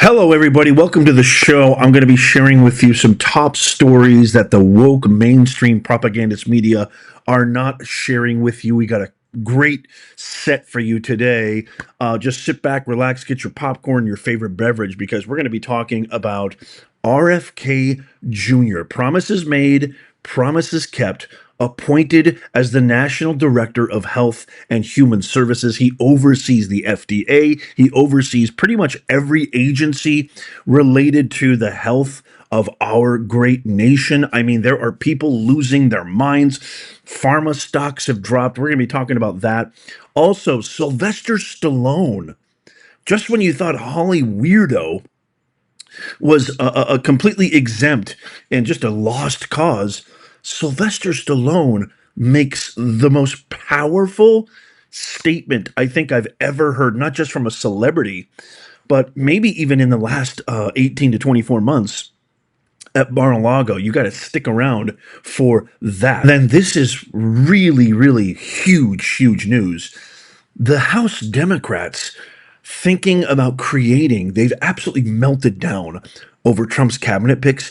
Hello, everybody. Welcome to the show. I'm going to be sharing with you some top stories that the woke mainstream propagandist media are not sharing with you. We got a great set for you today. Just sit back, relax, get your popcorn, your favorite beverage, because we're going to be talking about RFK Jr. Promises made, promises kept. Appointed as the National Director of Health and Human Services. He oversees the FDA. He oversees pretty much every agency related to the health of our great nation. I mean, there are people losing their minds. Pharma stocks have dropped. We're going to be talking about that. Also, Sylvester Stallone. Just when you thought Holly Weirdo was a completely exempt and just a lost cause, Sylvester Stallone makes the most powerful statement I think I've ever heard, not just from a celebrity, but maybe even in the last 18 to 24 months at Mar-a-Lago. You got to stick around for that. Then this is really, really huge news. The House Democrats thinking about they've absolutely melted down over Trump's cabinet picks.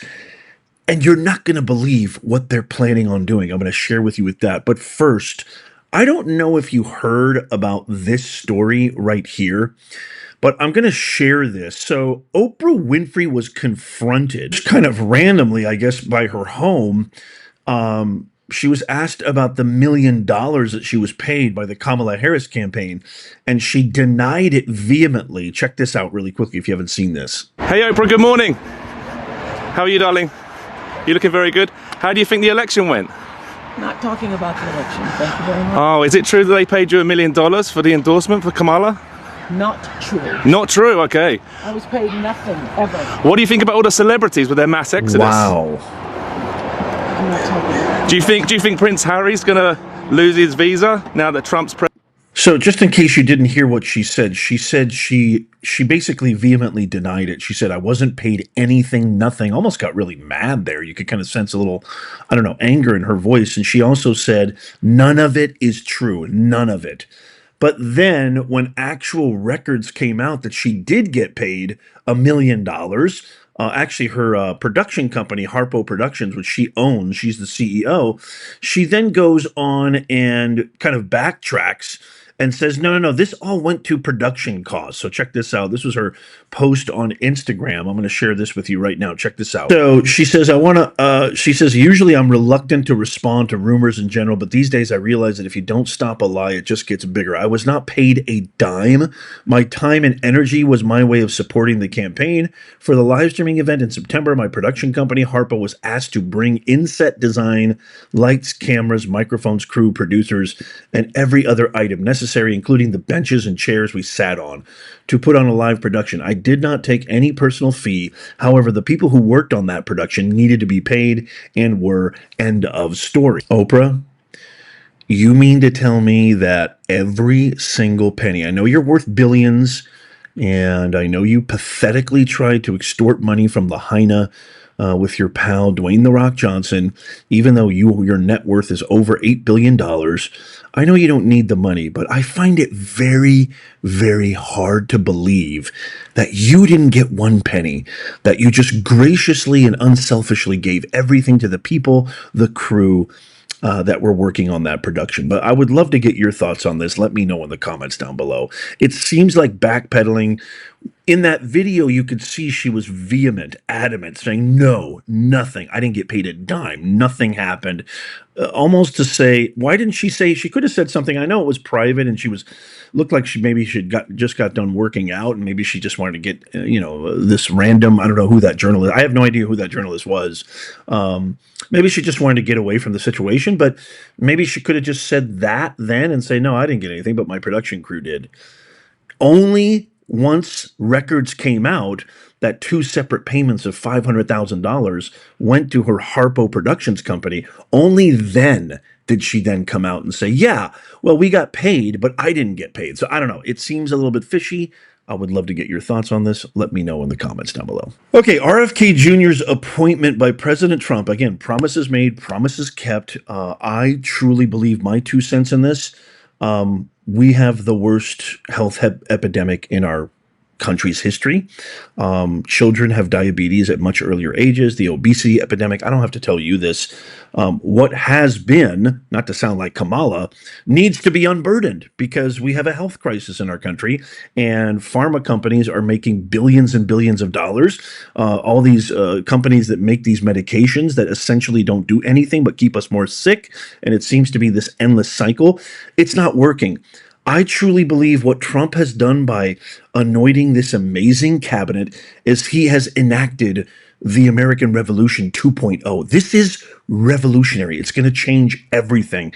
And you're not going to believe what they're planning on doing. I'm going to share with you with that. But first, I don't know if you heard about this story right here, but I'm going to share this. So Oprah Winfrey was confronted just kind of randomly, I guess, by her home. She was asked about the $1 million that she was paid by the Kamala Harris campaign, and she denied it vehemently. Check this out really quickly if you haven't seen this. Hey Oprah, good morning. How are you, darling? You're looking very good. How do you think the election went? Not talking about the election. Thank you very much. Oh, is it true that they paid you $1 million for the endorsement for Kamala? Not true. Not true, okay. I was paid nothing, ever. What do you think about all the celebrities with their mass exodus? Wow. I'm not talking about Do you think Prince Harry's gonna lose his visa now that Trump's president? So just in case you didn't hear what she said she basically vehemently denied it. She said, I wasn't paid anything, nothing. Almost got really mad there. You could kind of sense a little, I don't know, anger in her voice. And she also said, none of it is true. None of it. But then when actual records came out that she did get paid $1 million, actually her production company, Harpo Productions, which she owns, she's the CEO, she then goes on and kind of backtracks and says, no, this all went to production costs. So check this out. This was her post on Instagram. I'm going to share this with you right now. Check this out. So she says, she says, usually I'm reluctant to respond to rumors in general, but these days I realize that if you don't stop a lie, it just gets bigger. I was not paid a dime. My time and energy was my way of supporting the campaign. For the live streaming event in September, my production company, Harpo, was asked to bring in-set design, lights, cameras, microphones, crew, producers, and every other item necessary, including the benches and chairs we sat on, to put on a live production. I did not take any personal fee. However, the people who worked on that production needed to be paid and were. End of story. Oprah, you mean to tell me that every single penny, I know you're worth billions, and I know you pathetically tried to extort money from Lahaina with your pal Dwayne "The Rock" Johnson, even though your net worth is over $8 billion. I know you don't need the money, but I find it very, very hard to believe that you didn't get one penny, that you just graciously and unselfishly gave everything to the people, the crew, that were working on that production. But I would love to get your thoughts on this. Let me know in the comments down below. It seems like backpedaling. In that video, you could see she was vehement, adamant, saying, no, nothing. I didn't get paid a dime. Nothing happened. Almost to say, why didn't she say, she could have said something. I know it was private and looked like she just got done working out, and maybe she just wanted to get, this random, I don't know who that journalist, I have no idea who that journalist was. Maybe she just wanted to get away from the situation, but maybe she could have just said that then and say, no, I didn't get anything, but my production crew did. Only once records came out that two separate payments of $500,000 went to her Harpo Productions company, only then did she then come out and say, yeah, well, we got paid, but I didn't get paid. So I don't know. It seems a little bit fishy. I would love to get your thoughts on this. Let me know in the comments down below. Okay, RFK Jr.'s appointment by President Trump. Again, promises made, promises kept. I truly believe my 2 cents in this. We have the worst health epidemic in our country's history. Children have diabetes at much earlier ages, the obesity epidemic. I don't have to tell you this. What has been, not to sound like Kamala, needs to be unburdened because we have a health crisis in our country, and pharma companies are making billions and billions of dollars. All these companies that make these medications that essentially don't do anything but keep us more sick, and it seems to be this endless cycle. It's not working. I truly believe what Trump has done by anointing this amazing cabinet is he has enacted the American Revolution 2.0. This is revolutionary. It's going to change everything.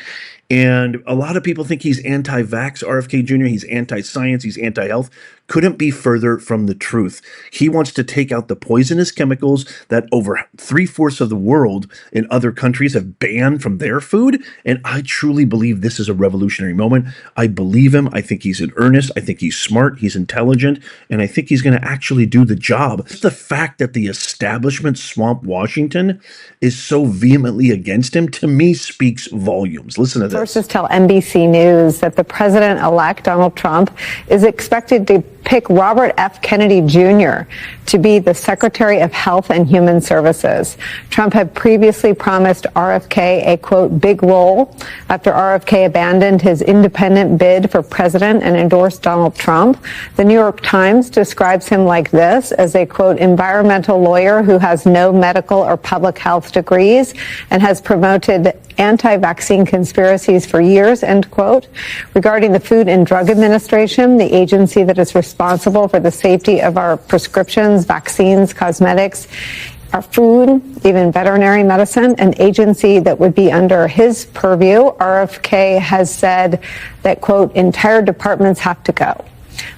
And a lot of people think he's anti-vax, RFK Jr. He's anti-science. He's anti-health. Couldn't be further from the truth. He wants to take out the poisonous chemicals that over 3/4 of the world in other countries have banned from their food. And I truly believe this is a revolutionary moment. I believe him. I think he's in earnest. I think he's smart. He's intelligent. And I think he's going to actually do the job. The fact that the establishment swamp Washington is so vehemently against him, to me, speaks volumes. Listen to this. Sources tell NBC News that the president-elect, Donald Trump, is expected to pick Robert F. Kennedy Jr. to be the Secretary of Health and Human Services. Trump had previously promised RFK a, quote, big role after RFK abandoned his independent bid for president and endorsed Donald Trump. The New York Times describes him like this, as a, quote, environmental lawyer who has no medical or public health degrees and has promoted anti-vaccine conspiracies for years, end quote. Regarding the Food and Drug Administration, the agency that is responsible for the safety of our prescriptions, vaccines, cosmetics, our food, even veterinary medicine, an agency that would be under his purview, RFK has said that, quote, entire departments have to go.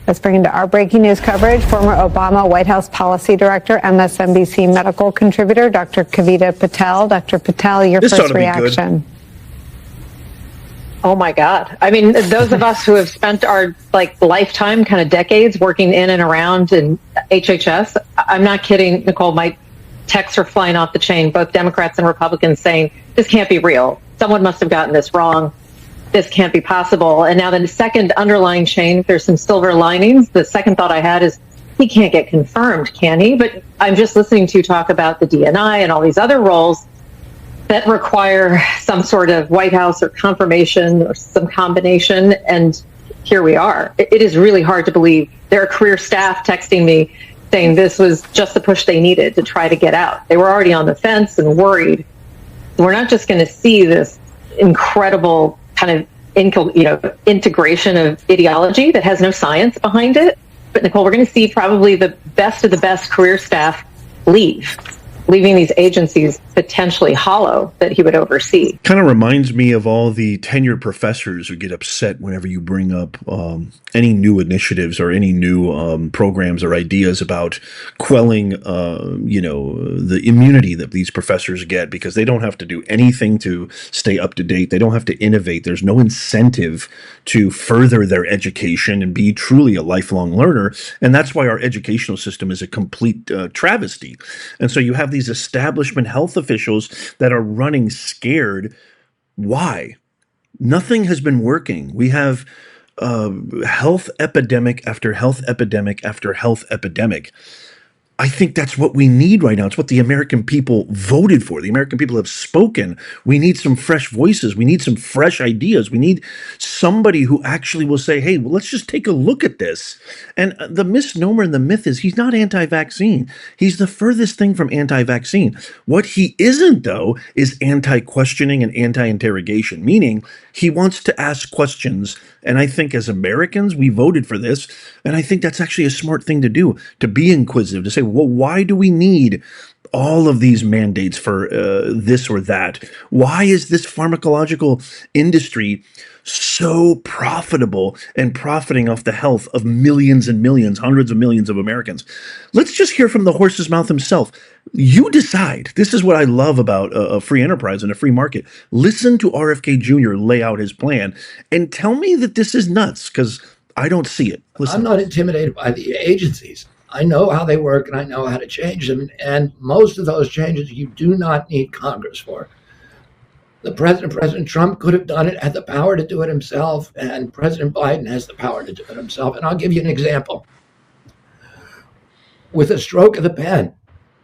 Let's bring into our breaking news coverage former Obama White House Policy Director, MSNBC medical contributor, Dr. Kavita Patel. Dr. Patel, your first reaction. Oh my God. I mean, those of us who have spent our lifetime, kind of decades working in and around in HHS, I'm not kidding, Nicole, my texts are flying off the chain, both Democrats and Republicans saying, this can't be real. Someone must have gotten this wrong. This can't be possible. And now the second underlying chain, there's some silver linings. The second thought I had is he can't get confirmed, can he? But I'm just listening to you talk about the DNI and all these other roles that require some sort of White House or confirmation or some combination. And here we are. It is really hard to believe. There are career staff texting me saying this was just the push they needed to try to get out. They were already on the fence and worried. We're not just going to see this incredible kind of integration of ideology that has no science behind it. But Nicole, we're going to see probably the best of the best career staff leaving these agencies potentially hollow that he would oversee. Kind of reminds me of all the tenured professors who get upset whenever you bring up any new initiatives or any new programs or ideas about quelling, the immunity that these professors get because they don't have to do anything to stay up to date. They don't have to innovate. There's no incentive to further their education and be truly a lifelong learner. And that's why our educational system is a complete travesty. And so you have these establishment health officials that are running scared. Why? Nothing has been working. We have health epidemic after health epidemic after health epidemic. I think that's what we need right now. It's what the American people voted for. The American people have spoken. We need some fresh voices. We need some fresh ideas. We need somebody who actually will say, hey, well, let's just take a look at this. And the misnomer and the myth is he's not anti-vaccine. He's the furthest thing from anti-vaccine. What he isn't, though, is anti-questioning and anti-interrogation, meaning he wants to ask questions. And I think as Americans, we voted for this. And I think that's actually a smart thing to do, to be inquisitive, to say, well, why do we need all of these mandates for this or that? Why is this pharmacological industry so profitable and profiting off the health of millions and millions, hundreds of millions of Americans? Let's just hear from the horse's mouth himself. You decide. This is what I love about a free enterprise and a free market. Listen to RFK Jr. lay out his plan and tell me that this is nuts, because I don't see it. Listen. I'm not intimidated by the agencies. I know how they work and I know how to change them. And most of those changes you do not need Congress for. President Trump could have done it, had the power to do it himself, and President Biden has the power to do it himself. And I'll give you an example. with a stroke of the pen,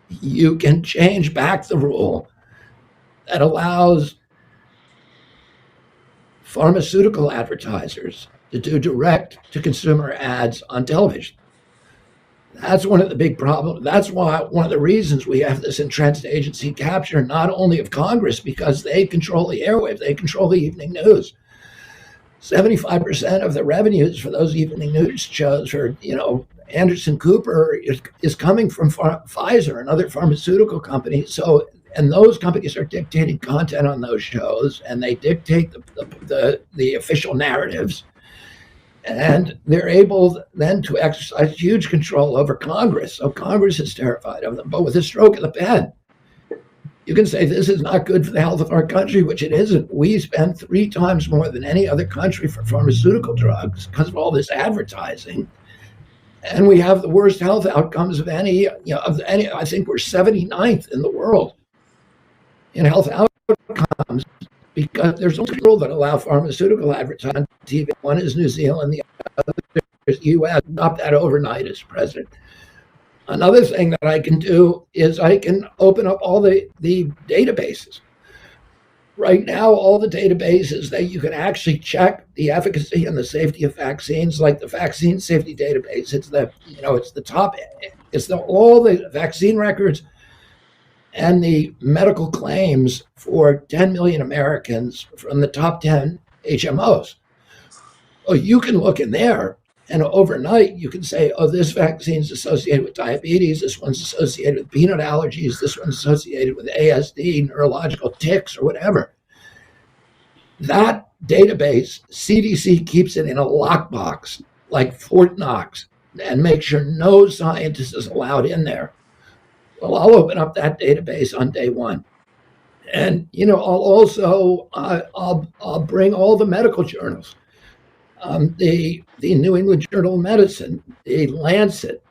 you can change back the rule that allows pharmaceutical advertisers to do direct to consumer ads on television. That's one of the big problems. That's why one of the reasons we have this entrenched agency capture, not only of Congress, because they control the airwaves, they control the evening news. 75% of the revenues for those evening news shows for, Anderson Cooper is coming from Pfizer and other pharmaceutical companies. So, and those companies are dictating content on those shows, and they dictate the official narratives. And they're able then to exercise huge control over Congress. So Congress is terrified of them. But with a stroke of the pen, you can say this is not good for the health of our country, which it isn't. We spend 3 times more than any other country for pharmaceutical drugs because of all this advertising. And we have the worst health outcomes of any, I think we're 79th in the world in health outcomes, because there's only rule that allow pharmaceutical advertising on TV. One is New Zealand, the other is the U.S. Adopt that overnight as president. Another thing that I can do is I can open up all the databases. Right now, all the databases that you can actually check the efficacy and the safety of vaccines, like the vaccine safety database. It's the top. It's all the vaccine records and the medical claims for 10 million Americans from the top 10 HMOs. Well, you can look in there, and overnight you can say, oh, this vaccine's associated with diabetes, this one's associated with peanut allergies, this one's associated with ASD, neurological tics, or whatever. That database, CDC keeps it in a lockbox, like Fort Knox, and makes sure no scientist is allowed in there. Well, I'll open up that database on day one. And, I'll bring all the medical journals, the New England Journal of Medicine, the Lancet,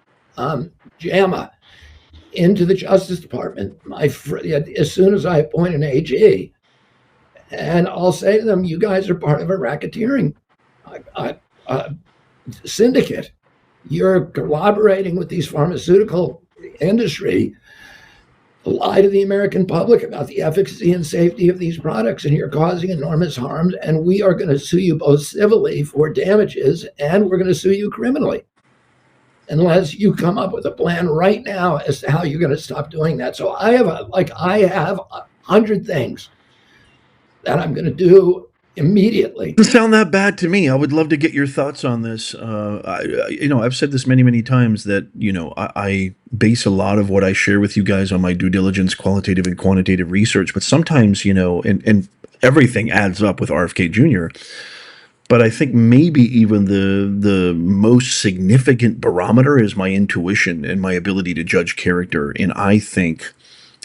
JAMA, into the Justice Department as soon as I appoint an AG. And I'll say to them, you guys are part of a racketeering syndicate. You're collaborating with these pharmaceutical industry to lie to the American public about the efficacy and safety of these products, and you're causing enormous harm, and we are going to sue you both civilly for damages, and we're going to sue you criminally unless you come up with a plan right now as to how you're going to stop doing that. So I have 100 things that I'm going to do immediately. Doesn't sound that bad to me. I would love to get your thoughts on this. I've said this many, many times that, I base a lot of what I share with you guys on my due diligence, qualitative and quantitative research. But sometimes, and everything adds up with RFK Jr. But I think maybe even the most significant barometer is my intuition and my ability to judge character. And I think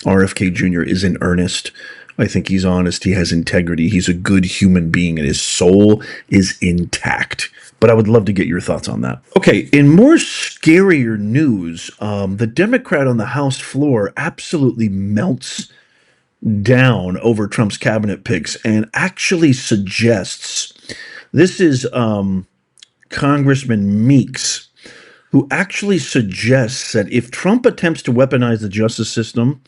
RFK Jr. is in earnest. I think he's honest. He has integrity. He's a good human being, and his soul is intact. But I would love to get your thoughts on that. Okay, in more scarier news, the Democrat on the House floor absolutely melts down over Trump's cabinet picks and actually suggests, this is Congressman Meeks, who actually suggests that if Trump attempts to weaponize the justice system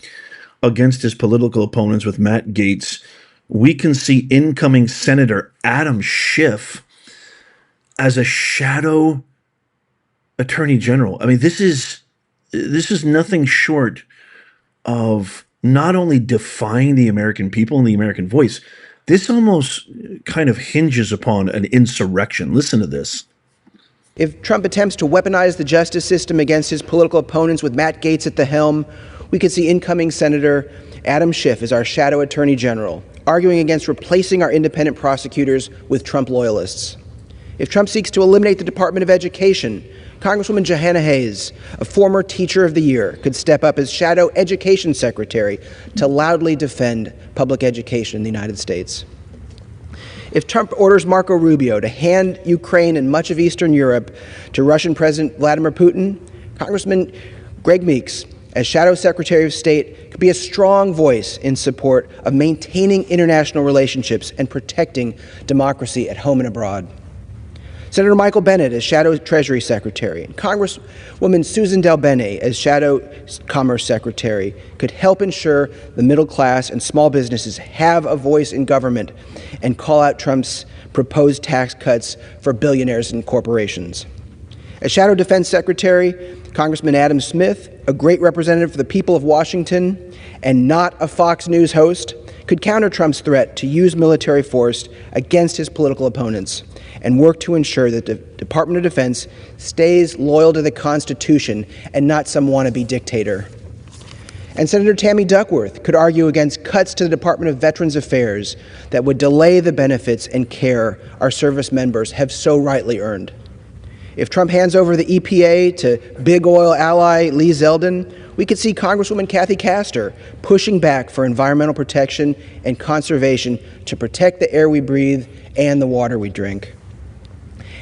against his political opponents with Matt Gaetz, we can see incoming Senator Adam Schiff as a shadow attorney general. I mean, this is nothing short of not only defying the American people and the American voice. This almost kind of hinges upon an insurrection. Listen to this. If Trump attempts to weaponize the justice system against his political opponents with Matt Gaetz at the helm, we could see incoming Senator Adam Schiff as our shadow attorney general, arguing against replacing our independent prosecutors with Trump loyalists. If Trump seeks to eliminate the Department of Education, Congresswoman Johanna Hayes, a former Teacher of the Year, could step up as shadow education secretary to loudly defend public education in the United States. If Trump orders Marco Rubio to hand Ukraine and much of Eastern Europe to Russian President Vladimir Putin, Congressman Greg Meeks, as Shadow Secretary of State, could be a strong voice in support of maintaining international relationships and protecting democracy at home and abroad. Senator Michael Bennet as Shadow Treasury Secretary, and Congresswoman Susan DelBene as Shadow Commerce Secretary could help ensure the middle class and small businesses have a voice in government and call out Trump's proposed tax cuts for billionaires and corporations. As Shadow Defense Secretary, Congressman Adam Smith, a great representative for the people of Washington and not a Fox News host, could counter Trump's threat to use military force against his political opponents and work to ensure that the Department of Defense stays loyal to the Constitution and not some wannabe dictator. And Senator Tammy Duckworth could argue against cuts to the Department of Veterans Affairs that would delay the benefits and care our service members have so rightly earned. If Trump hands over the EPA to big oil ally Lee Zeldin, we could see Congresswoman Kathy Castor pushing back for environmental protection and conservation to protect the air we breathe and the water we drink.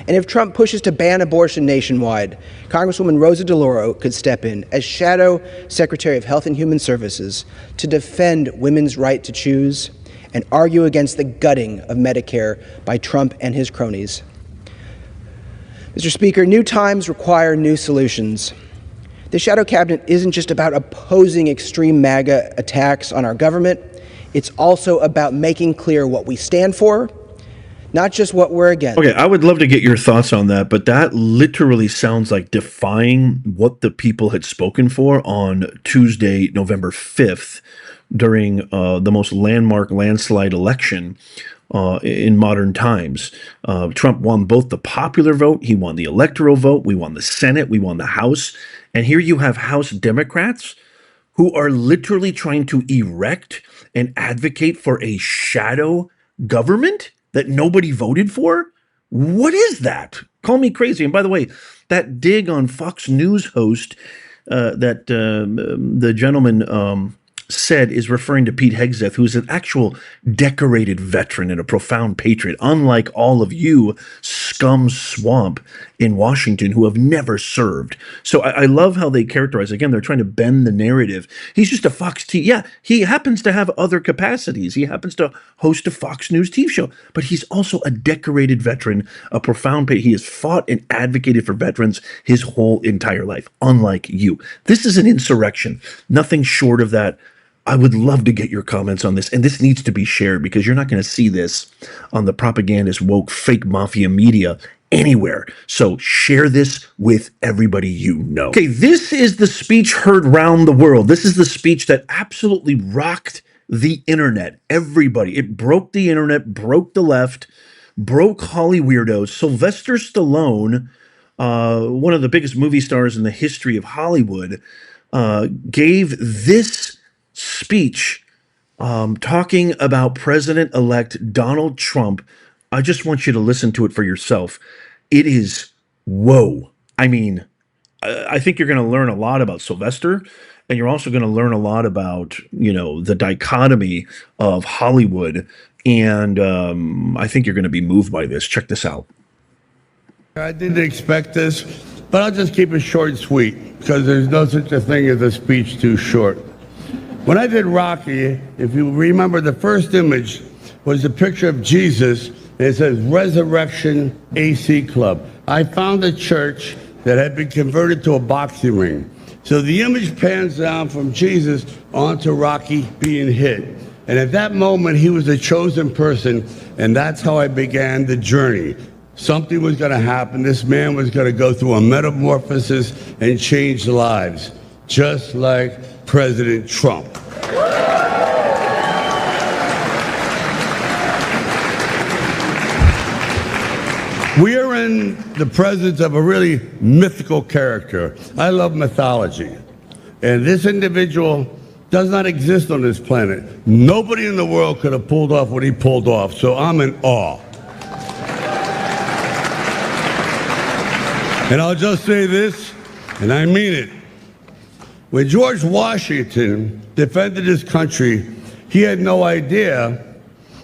And if Trump pushes to ban abortion nationwide, Congresswoman Rosa DeLauro could step in as Shadow Secretary of Health and Human Services to defend women's right to choose and argue against the gutting of Medicare by Trump and his cronies. Mr. Speaker, new times require new solutions. The Shadow Cabinet isn't just about opposing extreme MAGA attacks on our government. It's also about making clear what we stand for, not just what we're against. Okay, I would love to get your thoughts on that, but that literally sounds like defying what the people had spoken for on Tuesday, November 5th, during the most landslide election in modern times. Trump won both the popular vote, he won the electoral vote, we won the Senate, we won the House, and here you have House Democrats who are literally trying to erect and advocate for a shadow government that nobody voted for? What is that? Call me crazy. And by the way, that dig on Fox News host that the gentleman said is referring to Pete Hegseth, who is an actual decorated veteran and a profound patriot, unlike all of you scum swamp in Washington who have never served. So I love how they characterize, again, they're trying to bend the narrative. He's just a Fox TV. Yeah, he happens to have other capacities. He happens to host a Fox News TV show, but he's also a decorated veteran, a profound patriot. He has fought and advocated for veterans his whole entire life, unlike you. This is an insurrection. Nothing short of that. I would love to get your comments on this, and this needs to be shared because you're not going to see this on the propagandist, woke, fake mafia media anywhere. So share this with everybody you know. Okay, this is the speech heard round the world. This is the speech that absolutely rocked the internet. Everybody. It broke the internet, broke the left, broke Holly weirdos. Sylvester Stallone, one of the biggest movie stars in the history of Hollywood, gave this speech talking about President-elect Donald Trump. I just want you to listen to it for yourself. It is whoa. I mean, I think you're going to learn a lot about Sylvester, and you're also going to learn a lot about, you know, the dichotomy of Hollywood. And I think you're going to be moved by this. Check this out. I didn't expect this, but I'll just keep it short and sweet because there's no such a thing as a speech too short. When I did Rocky, if you remember, the first image was a picture of Jesus, and it says Resurrection AC Club. I found a church that had been converted to a boxing ring. So the image pans down from Jesus onto Rocky being hit. And at that moment, he was a chosen person, and that's how I began the journey. Something was going to happen. This man was going to go through a metamorphosis and change lives, just like President Trump. We are in the presence of a really mythical character. I love mythology. And this individual does not exist on this planet. Nobody in the world could have pulled off what he pulled off, so I'm in awe. And I'll just say this, and I mean it. When George Washington defended his country, he had no idea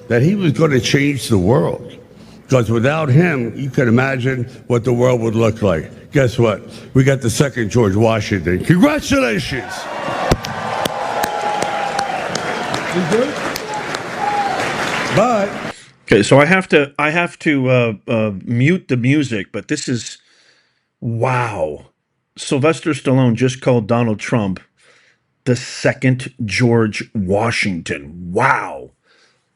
that he was going to change the world. Because without him, you can imagine what the world would look like. Guess what? We got the second George Washington. Congratulations! But Okay, so I have to mute the music, but this is wow. Sylvester Stallone just called Donald Trump the second George Washington. Wow.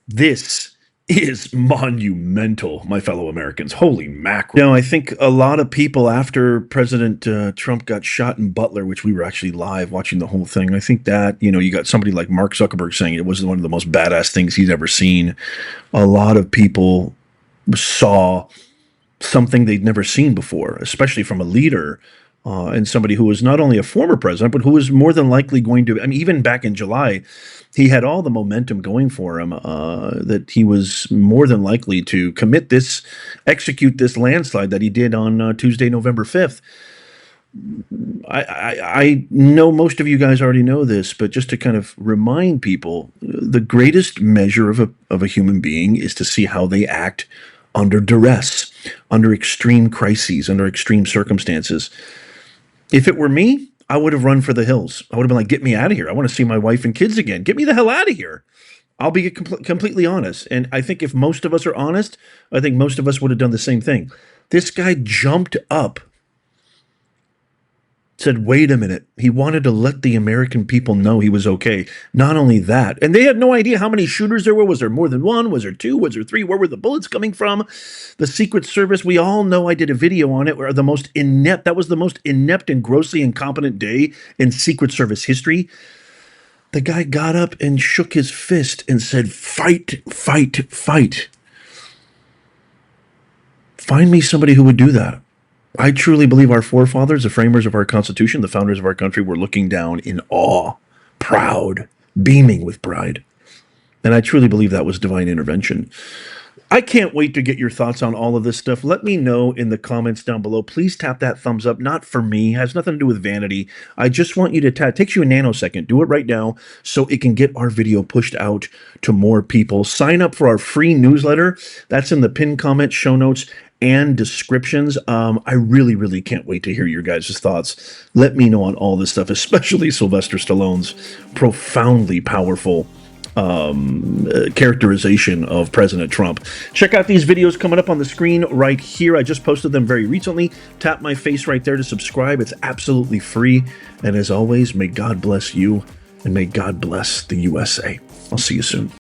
This is monumental, my fellow Americans. Holy mackerel. You know, I think a lot of people after President Trump got shot in Butler, which we were actually live watching the whole thing, I think that, you know, you got somebody like Mark Zuckerberg saying it was one of the most badass things he's ever seen. A lot of people saw something they'd never seen before, especially from a leader and somebody who was not only a former president, but who was more than likely going to, I mean, even back in July, he had all the momentum going for him that he was more than likely to execute this landslide that he did on Tuesday, November 5th. I know most of you guys already know this, but just to kind of remind people, the greatest measure of a human being is to see how they act under duress, under extreme crises, under extreme circumstances. If it were me, I would have run for the hills. I would have been like, get me out of here. I want to see my wife and kids again. Get me the hell out of here. I'll be completely honest. And I think if most of us are honest, I think most of us would have done the same thing. This guy jumped up, said, wait a minute. He wanted to let the American people know he was okay. Not only that, and they had no idea how many shooters there were. Was there more than one? Was there two? Was there three? Where were the bullets coming from? The Secret Service, we all know, I did a video on it, where that was the most inept and grossly incompetent day in Secret Service history. The guy got up and shook his fist and said, fight, fight, fight. Find me somebody who would do that. I truly believe our forefathers, the framers of our Constitution, the founders of our country, were looking down in awe, proud, beaming with pride. And I truly believe that was divine intervention. I can't wait to get your thoughts on all of this stuff. Let me know in the comments down below. Please tap that thumbs up. Not for me. It has nothing to do with vanity. I just want you to tap. It takes you a nanosecond. Do it right now so it can get our video pushed out to more people. Sign up for our free newsletter. That's in the pinned comment, show notes, and descriptions. I really, really can't wait to hear your guys' thoughts. Let me know on all this stuff, especially Sylvester Stallone's profoundly powerful characterization of President Trump. Check out these videos coming up on the screen right here. I just posted them very recently. Tap my face right there to subscribe. It's absolutely free. And as always, may God bless you and may God bless the USA. I'll see you soon.